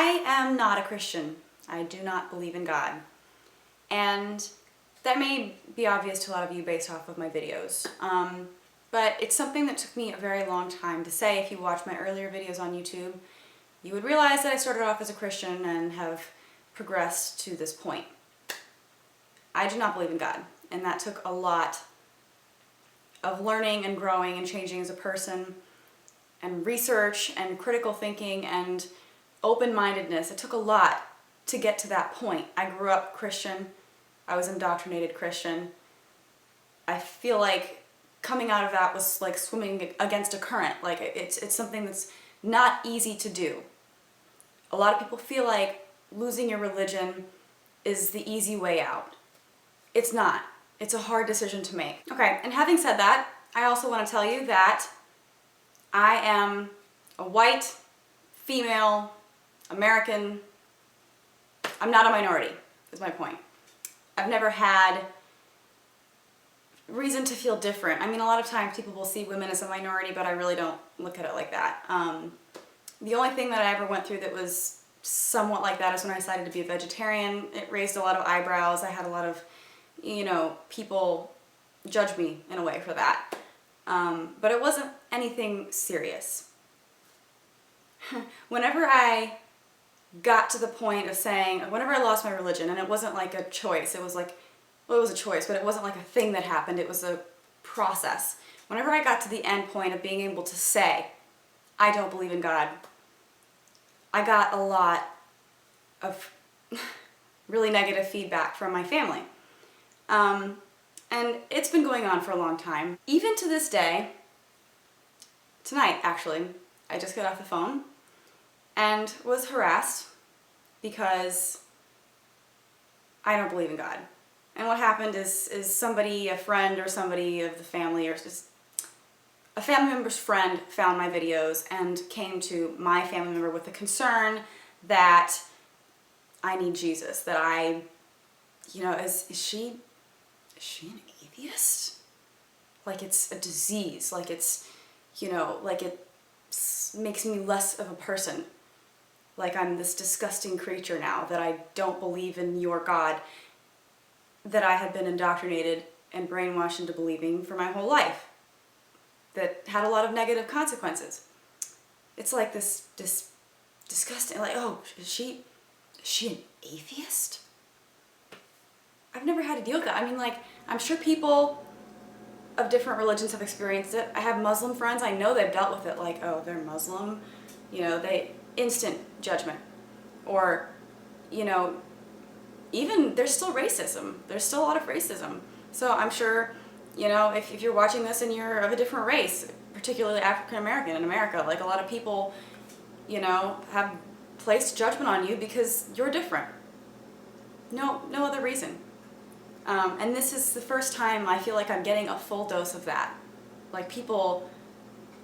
I am not a Christian. I do not believe in God. And that may be obvious to a lot of you based off of my videos. But it's something that took me a very long time to say. If you watch my earlier videos on YouTube, you would realize that I started off as a Christian and have progressed to this point. I do not believe in God, and that took a lot of learning and growing and changing as a person, and research and critical thinking and open-mindedness. It took a lot to get to that point. I grew up Christian. I was indoctrinated Christian. I feel like coming out of that was like swimming against a current. Like it's something that's not easy to do. A lot of people feel like losing your religion is the easy way out. It's not. It's a hard decision to make. Okay, and having said that, I also want to tell you that I am a white, female, American. I'm not a minority, is my point. I've never had reason to feel different. I mean, a lot of times people will see women as a minority, but I really don't look at it like that. The only thing that I ever went through that was somewhat like that is when I decided to be a vegetarian. It raised a lot of eyebrows. I had a lot of, people judge me in a way for that. But it wasn't anything serious. Whenever I got to the point of saying, whenever I lost my religion, and it wasn't like a choice, it was like, well, it was a choice, but it wasn't like a thing that happened, it was a process. Whenever I got to the end point of being able to say, I don't believe in God, I got a lot of really negative feedback from my family. And it's been going on for a long time. Even to this day, tonight actually, I just got off the phone and was harassed because I don't believe in God. And what happened is somebody, a friend or somebody of the family, or just a family member's friend found my videos and came to my family member with the concern that I need Jesus, that I, is she an atheist? Like it's a disease, like it's, like it makes me less of a person. Like I'm this disgusting creature now, that I don't believe in your God, that I had been indoctrinated and brainwashed into believing for my whole life, that had a lot of negative consequences. It's like this disgusting, like, oh, is she an atheist? I've never had to deal with that. I mean, like, I'm sure people of different religions have experienced it. I have Muslim friends, I know they've dealt with it, like, oh, they're Muslim, they instant judgment. Or, even there's still racism. There's still a lot of racism. So I'm sure, if you're watching this and you're of a different race, particularly African American in America, like a lot of people, have placed judgment on you because you're different. No other reason. And this is the first time I feel like I'm getting a full dose of that. Like people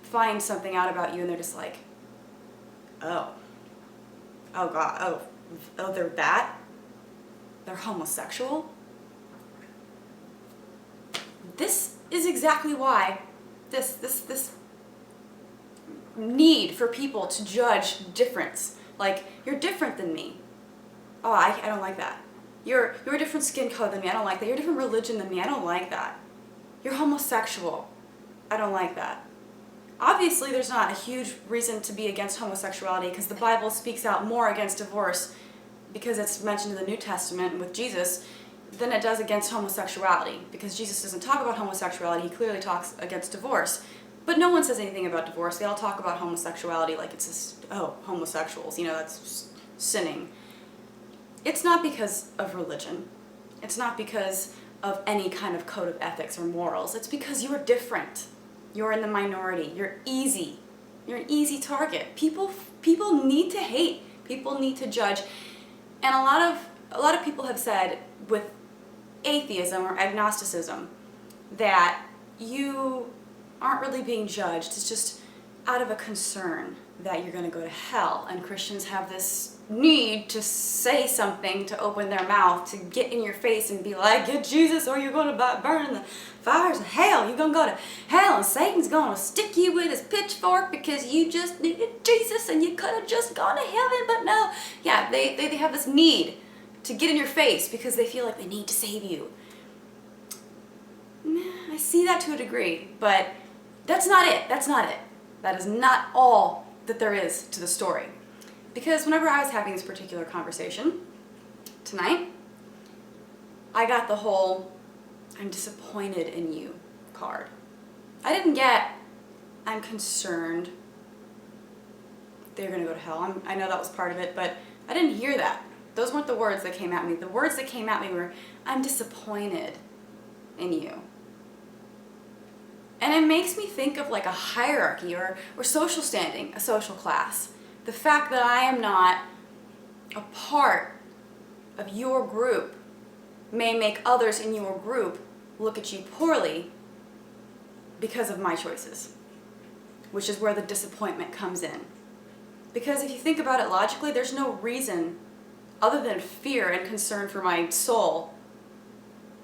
find something out about you and they're just like, oh God, oh, they're that? They're homosexual? This is exactly why this need for people to judge difference. Like, you're different than me. Oh, I don't like that. You're a different skin color than me. I don't like that. You're a different religion than me. I don't like that. You're homosexual. I don't like that. Obviously, there's not a huge reason to be against homosexuality because the Bible speaks out more against divorce because it's mentioned in the New Testament with Jesus than it does against homosexuality, because Jesus doesn't talk about homosexuality. He clearly talks against divorce. But no one says anything about divorce. They all talk about homosexuality like it's just, oh, homosexuals, that's sinning. It's not because of religion. It's not because of any kind of code of ethics or morals. It's because you're different. You're in the minority. You're easy. You're an easy target. People need to hate. People need to judge. And a lot of people have said with atheism or agnosticism that you aren't really being judged. It's just out of a concern that you're going to go to hell, and Christians have this need to say something, to open their mouth, to get in your face and be like, get Jesus or you're going to burn in the fires of hell. You're going to go to hell and Satan's going to stick you with his pitchfork because you just needed Jesus and you could have just gone to heaven, but no. Yeah, they have this need to get in your face because they feel like they need to save you. I see that to a degree, but that's not it. That's not it. That is not all that there is to the story. Because whenever I was having this particular conversation tonight, I got the whole "I'm disappointed in you" card. I didn't get "I'm concerned they're going to go to hell." I know that was part of it, but I didn't hear that. Those weren't the words that came at me. The words that came at me were, "I'm disappointed in you." And it makes me think of like a hierarchy or social standing, a social class. The fact that I am not a part of your group may make others in your group look at you poorly because of my choices, which is where the disappointment comes in. Because if you think about it logically, there's no reason other than fear and concern for my soul.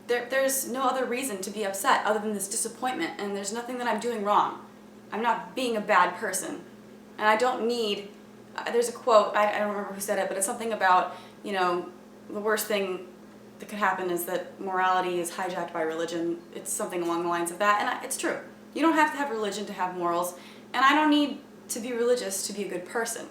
There's no other reason to be upset other than this disappointment, and there's nothing that I'm doing wrong. I'm not being a bad person, and I don't need, there's a quote, I don't remember who said it, but it's something about, the worst thing that could happen is that morality is hijacked by religion. It's something along the lines of that, and it's true. You don't have to have religion to have morals, and I don't need to be religious to be a good person.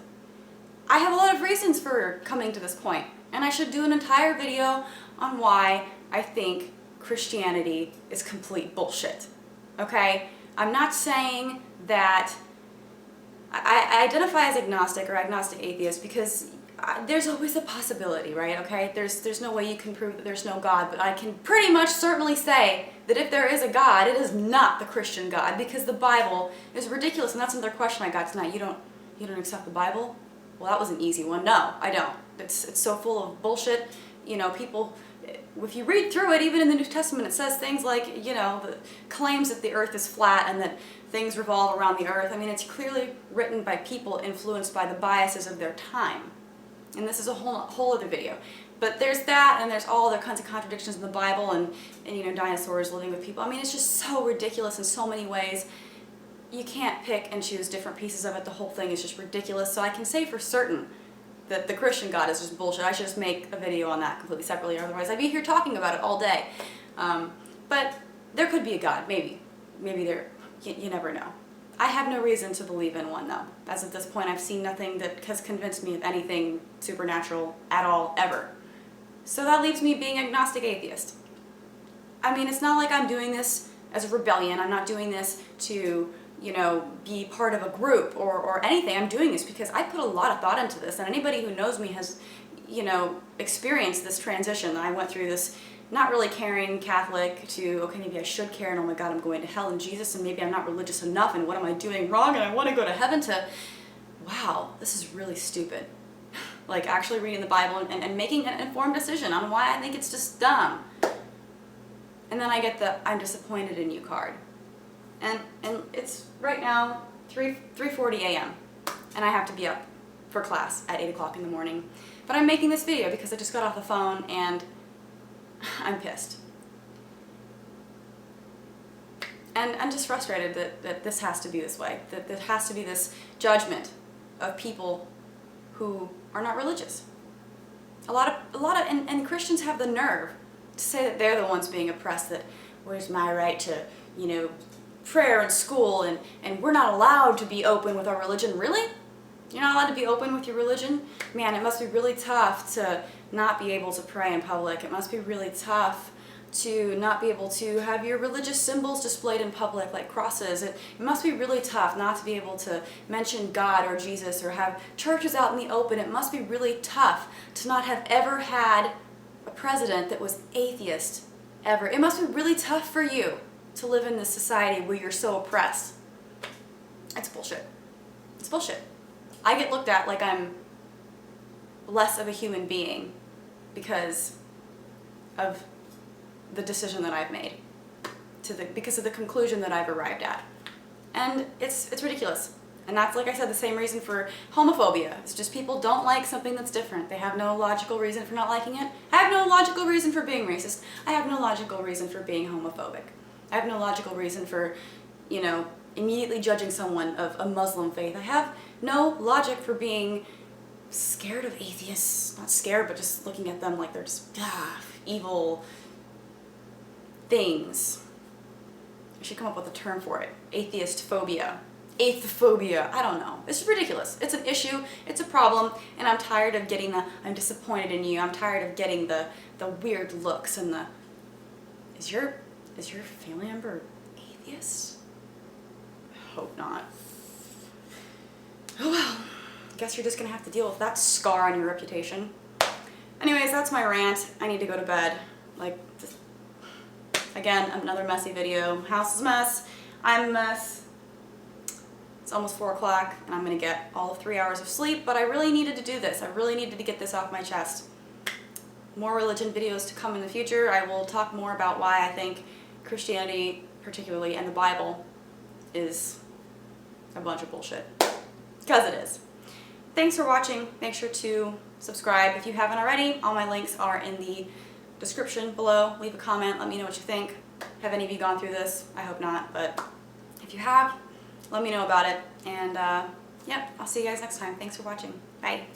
I have a lot of reasons for coming to this point, and I should do an entire video on why I think Christianity is complete bullshit, okay? I'm not saying that I identify as agnostic or agnostic-atheist because there's always a possibility, right, okay? There's no way you can prove that there's no God, but I can pretty much certainly say that if there is a God, it is not the Christian God because the Bible is ridiculous, and that's another question I got tonight. You don't accept the Bible? Well, that was an easy one. No, I don't. It's so full of bullshit. People, if you read through it, even in the New Testament, it says things like, the claims that the earth is flat and that things revolve around the earth. I mean, it's clearly written by people influenced by the biases of their time. And this is a whole other video. But there's that, and there's all other kinds of contradictions in the Bible, and dinosaurs living with people. I mean, it's just so ridiculous in so many ways. You can't pick and choose different pieces of it. The whole thing is just ridiculous. So I can say for certain that the Christian God is just bullshit. I should just make a video on that completely separately, otherwise I'd be here talking about it all day. But there could be a God, maybe. Maybe there, you never know. I have no reason to believe in one, though. As of this point, I've seen nothing that has convinced me of anything supernatural at all, ever. So that leaves me being agnostic-atheist. I mean, it's not like I'm doing this as a rebellion. I'm not doing this to be part of a group or anything. I'm doing this because I put a lot of thought into this, and anybody who knows me has, experienced this transition. I went through this not really caring Catholic to, okay, maybe I should care, and oh my God, I'm going to hell in Jesus, and maybe I'm not religious enough, and what am I doing wrong, and I want to go to heaven, to, wow, this is really stupid. Like actually reading the Bible and making an informed decision on why I think it's just dumb. And then I get the "I'm disappointed in you" card. And it's right now 3:40 a.m. and I have to be up for class at 8 o'clock in the morning. But I'm making this video because I just got off the phone and I'm pissed. And I'm just frustrated that this has to be this way, that there has to be this judgment of people who are not religious. And Christians have the nerve to say that they're the ones being oppressed, that where's my right to, prayer in school, and we're not allowed to be open with our religion. Really? You're not allowed to be open with your religion? Man, it must be really tough to not be able to pray in public. It must be really tough to not be able to have your religious symbols displayed in public like crosses. It must be really tough not to be able to mention God or Jesus or have churches out in the open. It must be really tough to not have ever had a president that was atheist ever. It must be really tough for you to live in this society where you're so oppressed. It's bullshit. It's bullshit. I get looked at like I'm less of a human being because of the decision that I've made, because of the conclusion that I've arrived at. And it's ridiculous. And that's, like I said, the same reason for homophobia. It's just people don't like something that's different. They have no logical reason for not liking it. I have no logical reason for being racist. I have no logical reason for being homophobic. I have no logical reason for, you know, immediately judging someone of a Muslim faith. I have no logic for being scared of atheists. Not scared, but just looking at them like they're just evil things. I should come up with a term for it. Atheist phobia. Atheophobia. I don't know. It's ridiculous. It's an issue. It's a problem. And I'm tired of getting the, I'm disappointed in you. I'm tired of getting the weird looks and the, is your family member atheist? I hope not. Oh well. Guess you're just gonna have to deal with that scar on your reputation. Anyways, that's my rant. I need to go to bed. Like, just, again, another messy video. House is a mess. I'm a mess. It's almost 4 o'clock and I'm gonna get all of 3 hours of sleep, but I really needed to do this. I really needed to get this off my chest. More religion videos to come in the future. I will talk more about why I think Christianity, particularly, and the Bible is a bunch of bullshit. Because it is. Thanks for watching. Make sure to subscribe if you haven't already. All my links are in the description below. Leave a comment. Let me know what you think. Have any of you gone through this? I hope not, but if you have, let me know about it. And yeah, I'll see you guys next time. Thanks for watching. Bye.